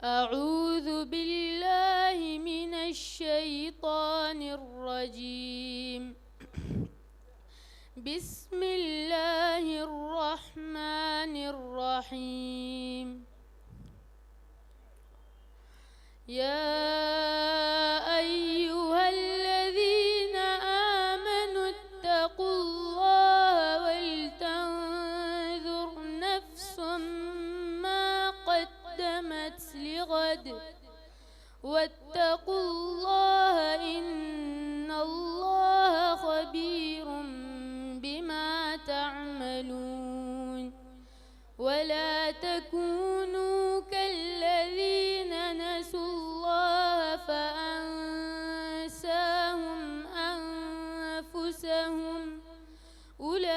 أعوذ بالله من الشيطان الرجيم. بسم الله الرحمن الرحيم. يا أيها الذين آمنوا اتقوا الله ولتنظر نفس ما قدمت لغد واتقوا الله إن الله خبير بما تعملون. ولا تكونوا كالذين نسوا الله فأنساهم أنفسهم أولئك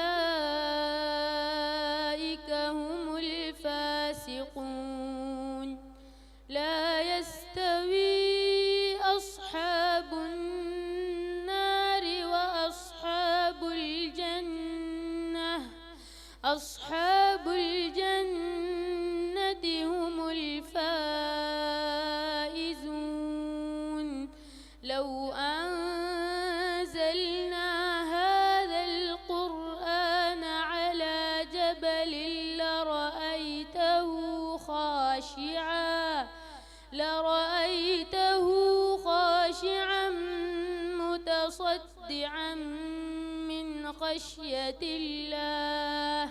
هم الفاسقون. لا يستوي أصحاب النار وأصحاب الجنة أصحاب الجنة هم الفائزون. لو أنزلنا هذا القرآن على جبل لرأيته خاشعا متصدعا من خشية الله.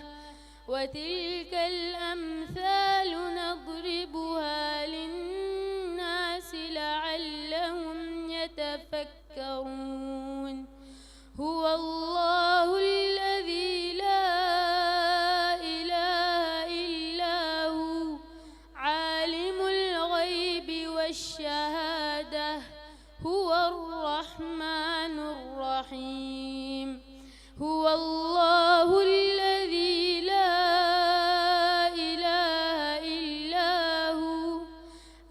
وتلك الأمثال نضربها للناس لعلهم يتفكرون. هو الله الذي لا إله إلا هو عالم الغيب والشهادة هو الرحمن الرحيم. هو الله الذي لا إله إلا هو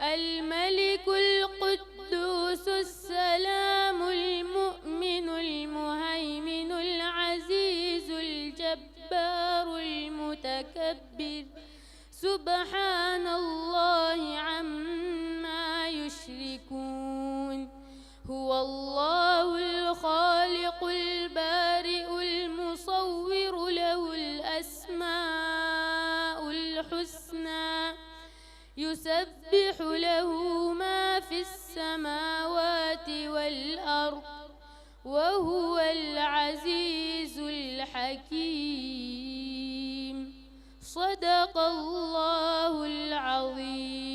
الملك القدوس السلام المؤمن المهيمن العزيز الجبار المتكبر سبحان الله عما يشركون. هو الله الخالق البارئ المصور له الأسماء الحسنى يسبح له ما في السماوات والأرض وهو العزيز الحكيم. صدق الله العظيم.